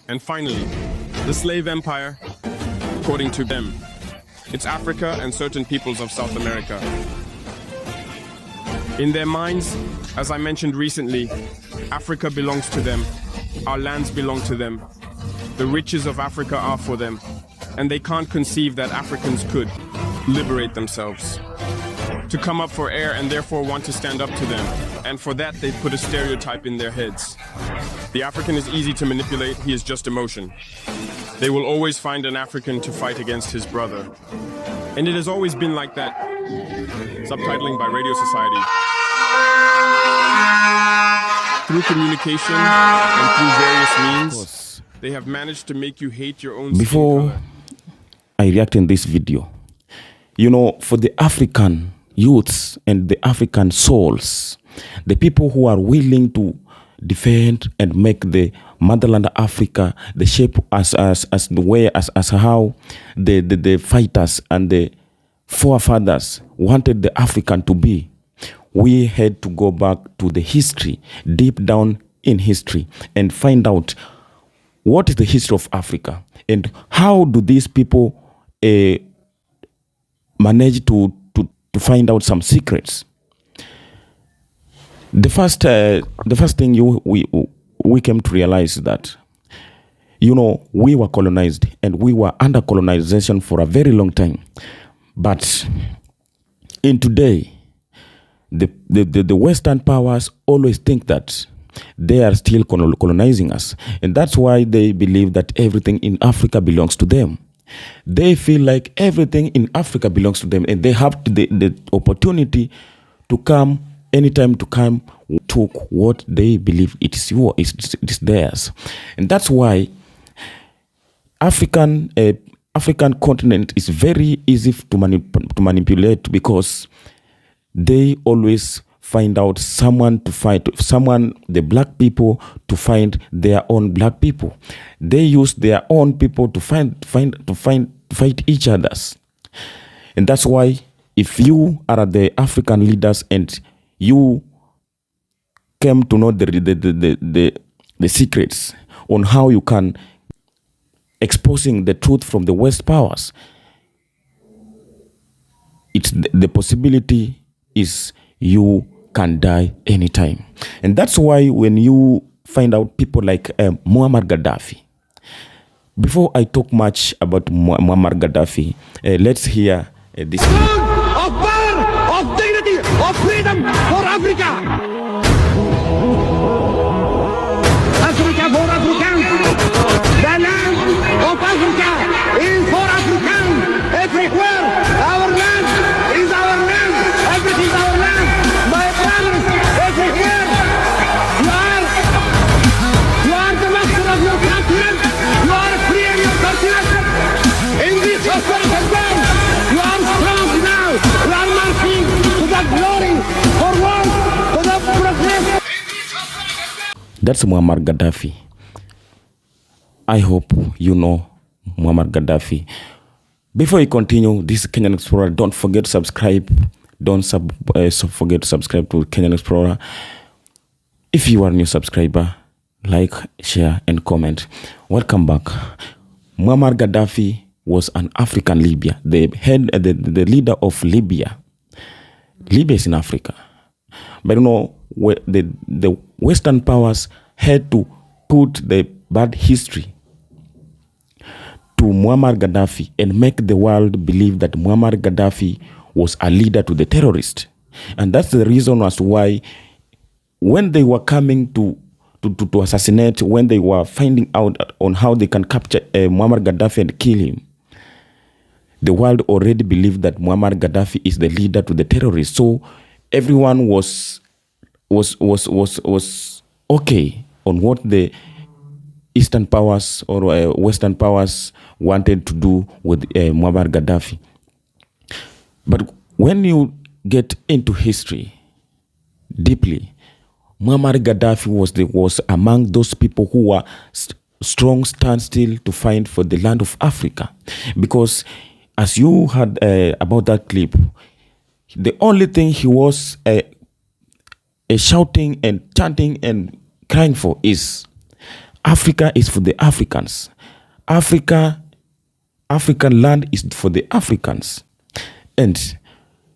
And finally, the slave empire, according to them, it's Africa and certain peoples of South America. In their minds, as I mentioned recently, Africa belongs to them, our lands belong to them, the riches of Africa are for them, and they can't conceive that Africans could liberate themselves, to come up for air and therefore want to stand up to them, and for that they put a stereotype in their heads. The African is easy to manipulate, he is just emotion. They will always find an African to fight against his brother. And it has always been like that. Subtitling by Radio Society. Through communication and through various means, they have managed to make you hate your own Before I react in this video, you know, for the African youths and the African souls, the people who are willing to defend and make the motherland Africa the shape as the way as how the fighters and the forefathers wanted the African to be. We had to go back to the history, deep down in history, and find out what is the history of Africa and how do these people manage to find out some secrets. The first thing we came to realize that, you know, we were colonized and we were under colonization for a very long time. But in today, the Western powers always think that they are still colonizing us. And that's why they believe that everything in Africa belongs to them. They feel like everything in Africa belongs to them and they have the opportunity to come anytime to come took what they believe it is theirs. And that's why African continent is very easy to manipulate, because they always find out someone to fight, the black people, to find their own black people. They use their own people to fight each other's. And that's why if you are the African leaders and you came to know the secrets on how you can exposing the truth from the West powers, it's the possibility is you can die anytime. And that's why when you find out people like Muammar Gadaffi, before I talk much about Muammar Gadaffi, let's hear this. Of power, of dignity, of freedom for Africa. Africa for Africans. The land of Africa is for Africans everywhere. Our land is our land. Everything is our land. My brothers, everywhere. You are the master of your continent. You are free in your continent. In this historical land, you are strong now. You are marching to the glory, forward, to the progress. That's Muammar Gadaffi. I hope you know Muammar Gadaffi. Before you continue, this is Kenyan Explorer. Don't forget to subscribe. Don't forget to subscribe to Kenyan Explorer. If you are a new subscriber, like, share, and comment. Welcome back. Muammar Gadaffi was an African Libya. The leader of Libya. Libya is in Africa. But you know, the Western powers had to put the bad history to Muammar Gadaffi and make the world believe that Muammar Gadaffi was a leader to the terrorists. And that's the reason as to why when they were coming to assassinate, when they were finding out on how they can capture Muammar Gadaffi and kill him, the world already believed that Muammar Gadaffi is the leader to the terrorists. So everyone was okay on what the Eastern powers or Western powers wanted to do with Muammar Gadaffi. But when you get into history deeply, Muammar Gadaffi was among those people who were strong standstill to fight for the land of Africa. Because as you heard about that clip, the only thing he was shouting and chanting and crying for is Africa is for the Africans. African land is for the Africans. And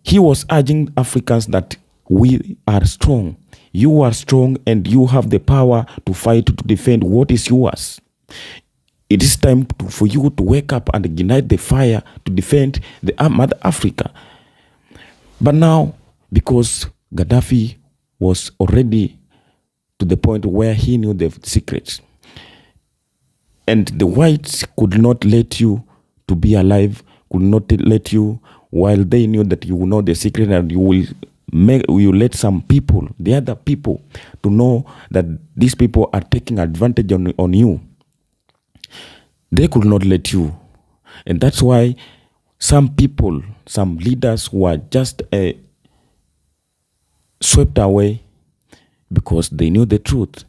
he was urging Africans that we are strong. You are strong and you have the power to fight, to defend what is yours. It is time for you to wake up and ignite the fire to defend the Mother Africa. But now, because Gadaffi was already to the point where he knew the secrets, and the whites could not let you to be alive, could not let you, while they knew that you will know the secret and you will let some people, the other people, to know that these people are taking advantage on you. They could not let you. And that's why some people, some leaders were just swept away because they knew the truth.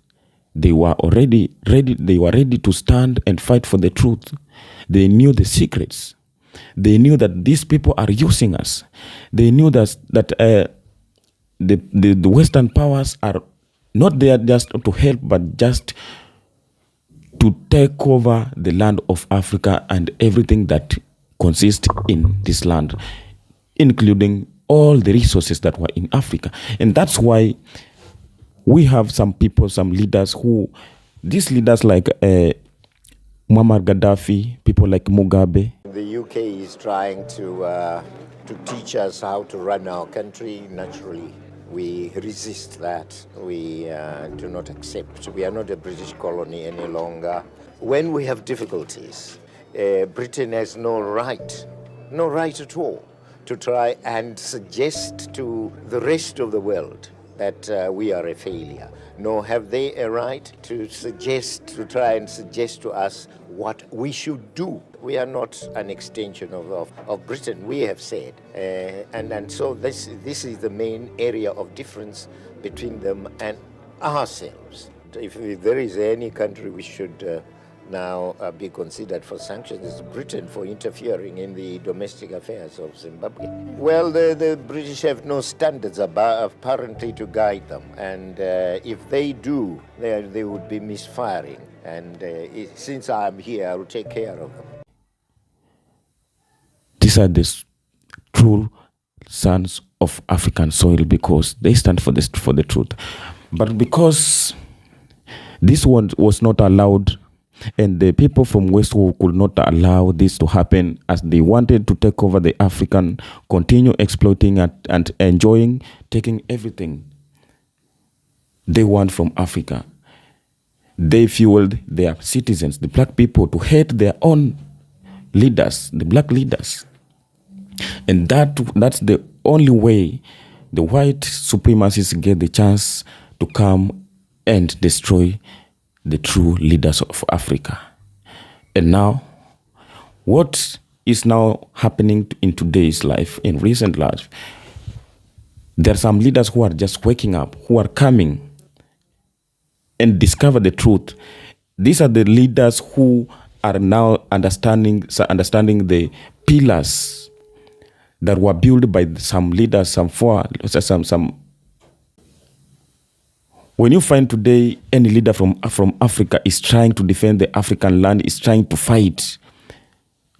They were already ready. They were ready to stand and fight for the truth. They knew the secrets. They knew that these people are using us. They knew that the Western powers are not there just to help, but just to take over the land of Africa and everything that consists in this land, including all the resources that were in Africa. And that's why we have some people, some leaders these leaders like Muammar Gadaffi, people like Mugabe. The UK is trying to teach us how to run our country. Naturally, we resist that. We do not accept. We are not a British colony any longer. When we have difficulties, Britain has no right at all to try and suggest to the rest of the world that we are a failure. Nor have they a right to try and suggest to us what we should do. We are not an extension of Britain, we have said. And so this is the main area of difference between them and ourselves. If there is any country we should now be considered for sanctions, is Britain for interfering in the domestic affairs of Zimbabwe. Well, the British have no standards apparently to guide them, and if they do, they would be misfiring. And since I'm here, I will take care of them. These are the true sons of African soil because they stand for the truth. But because this one was not allowed, and the people from Westwood could not allow this to happen, as they wanted to take over the African, continue exploiting and enjoying, taking everything they want from Africa. They fueled their citizens, the black people, to hate their own leaders, the black leaders. And that's the only way the white supremacists get the chance to come and destroy the true leaders of Africa. And now, what is now happening in today's life, in recent life, there are some leaders who are just waking up, who are coming and discover the truth. These are the leaders who are now understanding the pillars that were built by some leaders, When you find today any leader from Africa is trying to defend the African land, is trying to fight,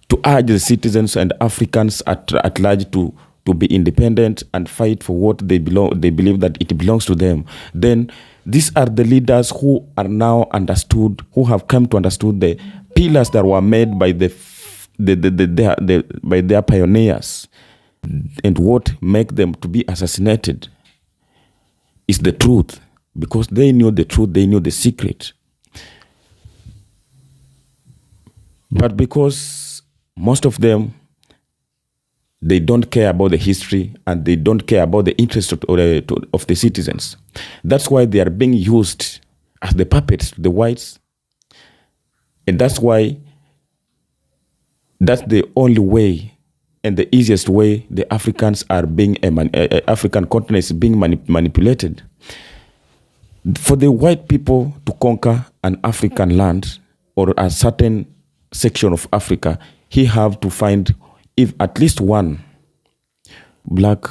to urge the citizens and Africans at large to be independent and fight for what they believe that it belongs to them, then these are the leaders who are now understood, who have come to understood the pillars that were made by by their pioneers, and what make them to be assassinated is the truth. Because they knew the truth, they knew the secret. But because most of them, they don't care about the history and they don't care about the interest of the citizens. That's why they are being used as the puppets to the whites. And that's why that's the only way and the easiest way the Africans are being, African continent is being manipulated. For the white people to conquer an African land or a certain section of Africa, he have to find if at least one black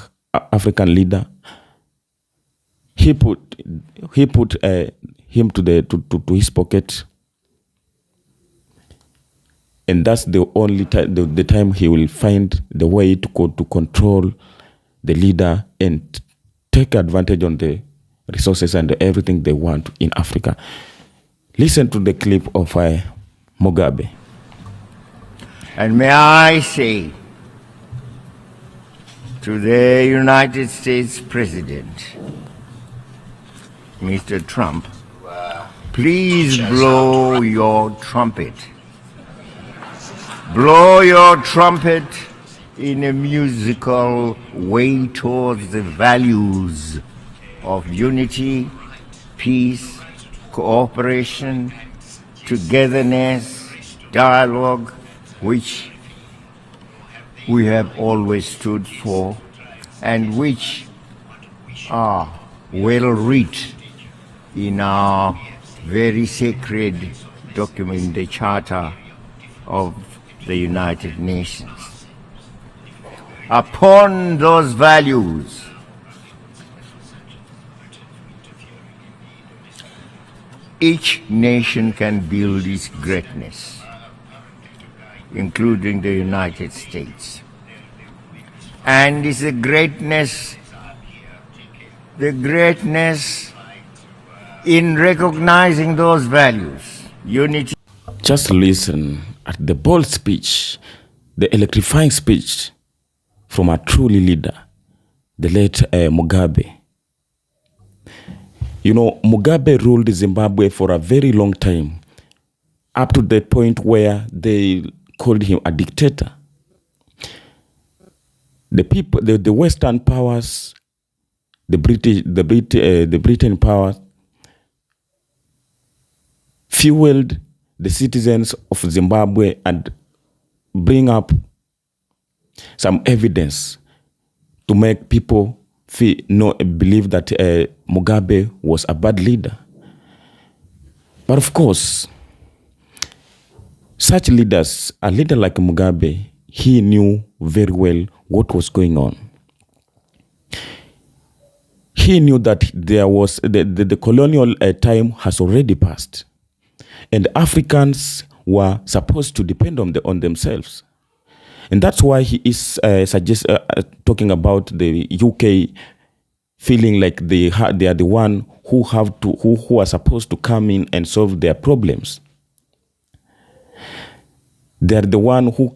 African leader. He put him to his pocket And that's the only time, the time he will find the way to control the leader and take advantage on the resources and everything they want in Africa. Listen to the clip of Mugabe. And may I say to the United States President, Mr. Trump, please blow your trumpet. Blow your trumpet in a musical way towards the values of unity, peace, cooperation, togetherness, dialogue, which we have always stood for and which are well written in our very sacred document, the Charter of the United Nations. Upon those values, each nation can build its greatness, including the United States. And it's the greatness in recognizing those values, unity. Just listen at the bold speech, the electrifying speech from a truly leader, the late Mugabe. You know, Mugabe ruled Zimbabwe for a very long time, up to the point where they called him a dictator. The people, the Western powers, the Britain powers, fueled the citizens of Zimbabwe and bring up some evidence to make people believe that Mugabe was a bad leader. But of course, such leaders, a leader like Mugabe, he knew very well what was going on. He knew that there was the colonial time has already passed, and Africans were supposed to depend on themselves. And that's why he is talking about the UK feeling like they are the one who are supposed to come in and solve their problems. They are the one who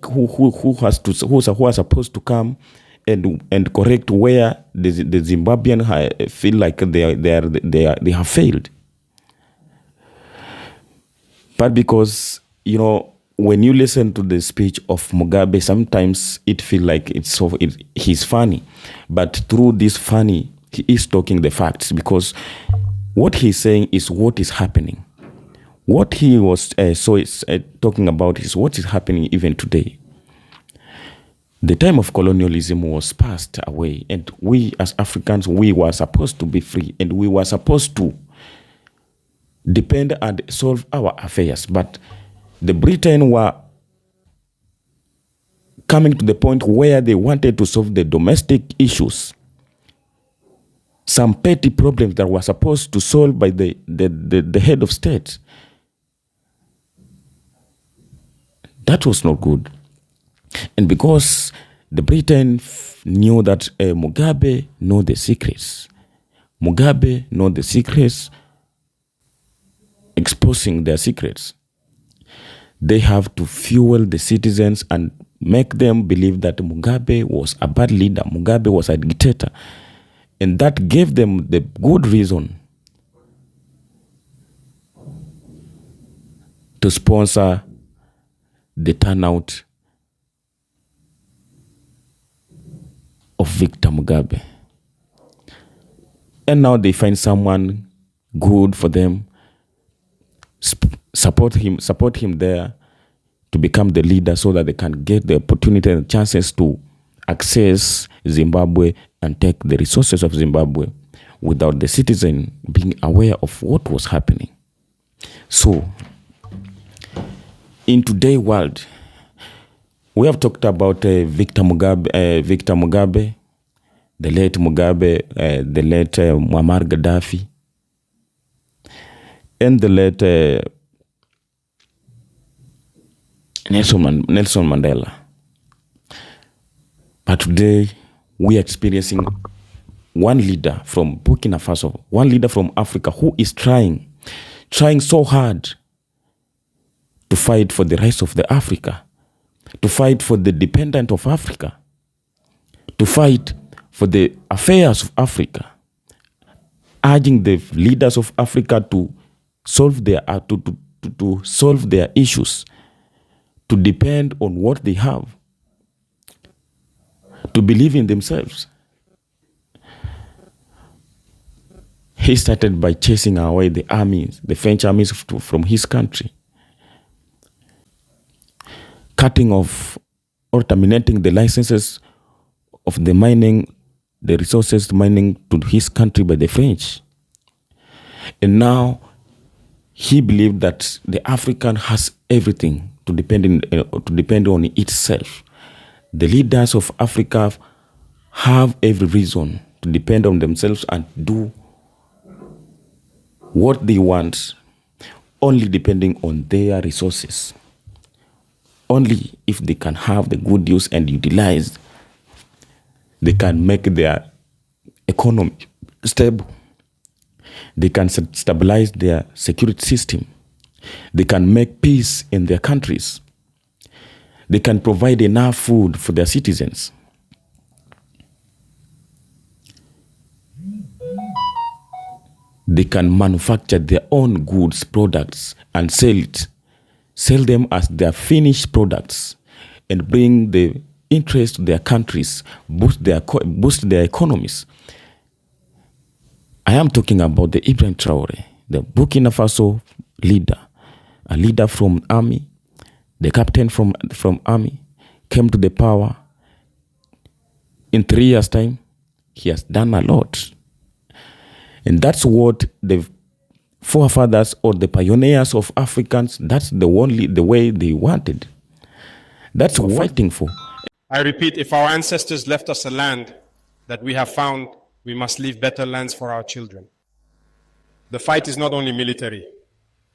are supposed to come and correct where the Zimbabwean feel like they have failed. But because, you know, when you listen to the speech of Mugabe, sometimes it feels like he's funny. But through this funny, he is talking the facts, because what he's saying is what is happening. What he was talking about is what is happening even today. The time of colonialism was passed away, and we as Africans, we were supposed to be free, and we were supposed to depend and solve our affairs. But the Britain were coming to the point where they wanted to solve the domestic issues, some petty problems that were supposed to solve by the head of state. That was not good. And because the Britain knew that Mugabe know the secrets, exposing their secrets, they have to fuel the citizens and make them believe that Mugabe was a bad leader, Mugabe was a dictator. And that gave them the good reason to sponsor the turnout of Victor Mugabe. And now they find someone good for them, support him there to become the leader, so that they can get the opportunity and chances to access Zimbabwe and take the resources of Zimbabwe without the citizen being aware of what was happening. So, in today's world, we have talked about Victor Mugabe, the late Mugabe, the late Muammar Gadaffi, and the late Nelson Mandela. But today, we are experiencing one leader from Burkina Faso, one leader from Africa who is trying so hard to fight for the rights of the Africa, to fight for the dependent of Africa, to fight for the affairs of Africa, urging the leaders of Africa to solve their to solve their issues, to depend on what they have, to believe in themselves. He started by chasing away the armies, the French armies from his country, cutting off or terminating the licenses of the mining, the resources mining to his country by the French. And now he believed that the African has everything to depend on itself. The leaders of Africa have every reason to depend on themselves and do what they want, only depending on their resources. Only if they can have the good use and utilize, they can make their economy stable. They can stabilize their security system. They can make peace in their countries. They can provide enough food for their citizens. They can manufacture their own goods, products, and sell them as their finished products, and bring the interest to their countries, boost their economies. I am talking about the Ibrahim Traore, the Burkina Faso leader, a leader from army, the captain from army, came to the power. In 3 years' time, he has done a lot. And that's what the forefathers or the pioneers of Africans, that's the way they wanted. That's what we're fighting for. I repeat, if our ancestors left us a land that we have found, we must leave better lands for our children. The fight is not only military,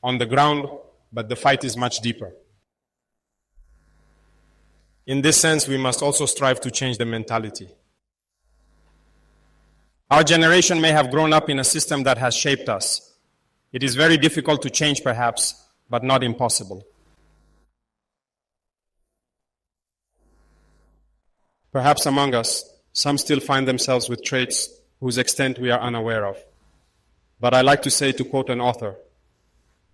on the ground, but the fight is much deeper. In this sense, we must also strive to change the mentality. Our generation may have grown up in a system that has shaped us. It is very difficult to change, perhaps, but not impossible. Perhaps among us, some still find themselves with traits whose extent we are unaware of. But I like to say, to quote an author,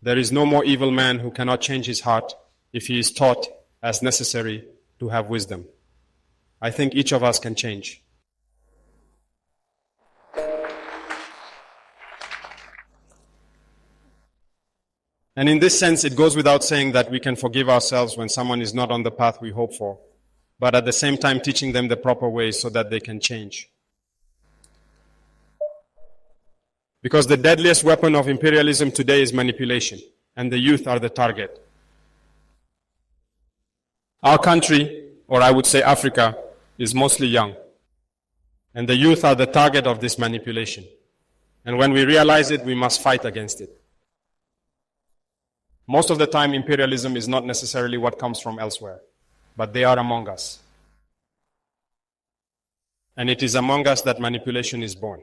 there is no more evil man who cannot change his heart if he is taught as necessary to have wisdom. I think each of us can change. And in this sense, it goes without saying that we can forgive ourselves when someone is not on the path we hope for, but at the same time teaching them the proper ways so that they can change. Because the deadliest weapon of imperialism today is manipulation, and the youth are the target. Our country, or I would say Africa, is mostly young, and the youth are the target of this manipulation. And when we realize it, we must fight against it. Most of the time, imperialism is not necessarily what comes from elsewhere, but they are among us. And it is among us that manipulation is born.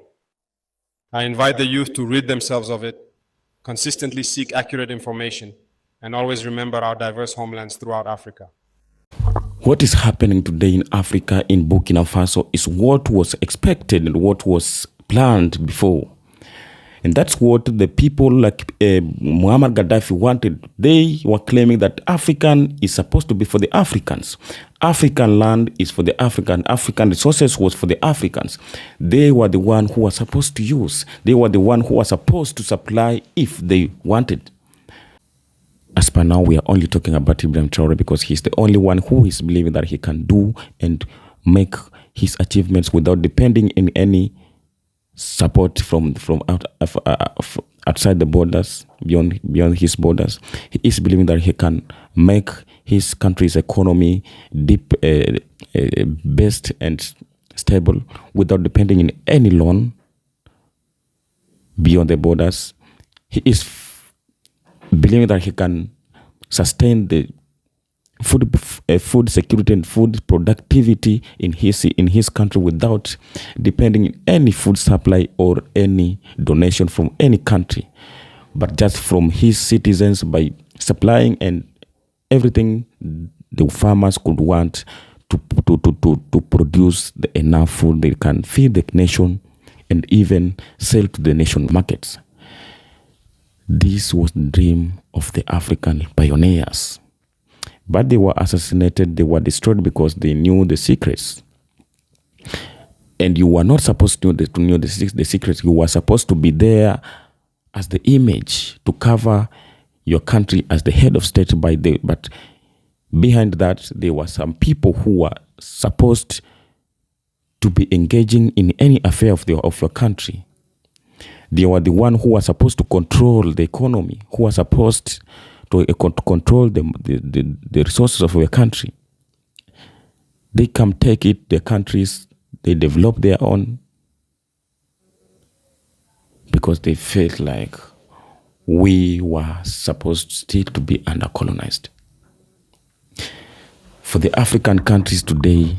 I invite the youth to rid themselves of it, consistently seek accurate information, and always remember our diverse homelands throughout Africa. What is happening today in Africa, in Burkina Faso, is what was expected and what was planned before. And that's what the people like Muammar Gadaffi wanted. They were claiming that African is supposed to be for the Africans. African land is for the African. African resources was for the Africans. They were the one who were supposed to use. They were the one who were supposed to supply if they wanted. As per now, we are only talking about Ibrahim Traore because he's the only one who is believing that he can do and make his achievements without depending on any support from outside the borders, beyond his borders. He is believing that he can make his country's economy best and stable without depending on any loan beyond the borders. He is believing that he can sustain the food security and food productivity in his country without depending on any food supply or any donation from any country, but just from his citizens by supplying and everything the farmers could want to produce enough food they can feed the nation and even sell to the nation markets. This was the dream of the African pioneers. But they were assassinated, they were destroyed because they knew the secrets. And you were not supposed to know the secrets. You were supposed to be there as the image to cover your country as the head of state but behind that there were some people who were supposed to be engaging in any affair of your country. They were the one who were supposed to control the economy, who were supposed to control the resources of your country. They come take it, their countries, they develop their own because they felt like we were supposed still to be under-colonized. For the African countries today,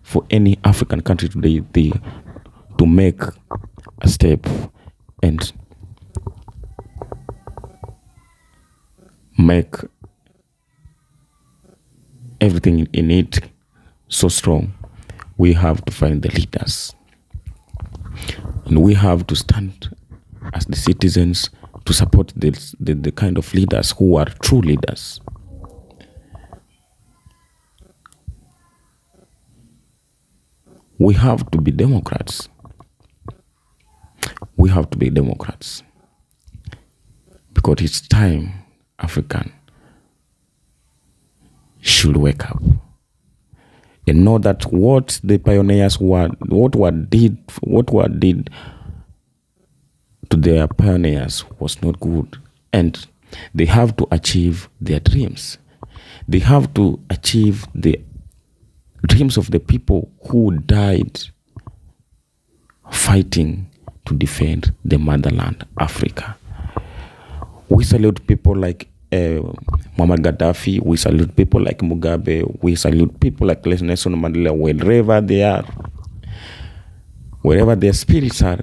for any African country today, to make a step and make everything in it so strong, we have to find the leaders. And we have to stand as the citizens to support the kind of leaders who are true leaders. We have to be Democrats. We have to be Democrats. Because it's time African should wake up and know that what the pioneers did to their pioneers was not good, and they have to achieve their dreams. They have to achieve the dreams of the people who died fighting to defend the motherland, Africa. We salute people like Muammar Gadaffi. We salute people like Mugabe. We salute people like Nelson Mandela. Wherever they are, wherever their spirits are,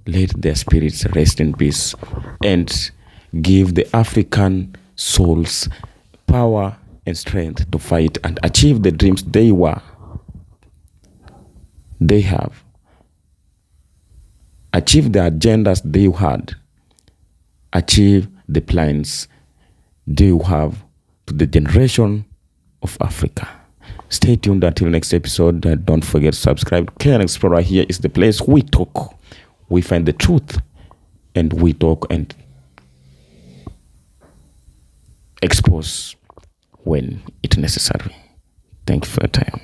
let their spirits rest in peace and give the African souls power and strength to fight and achieve the dreams they have. Achieve the agendas they had. Achieve the plans they have to the generation of Africa. Stay tuned until next episode. Don't forget to subscribe. Kenyan Explorer, here is the place we talk. We find the truth and we talk and expose when it's necessary. Thank you for your time.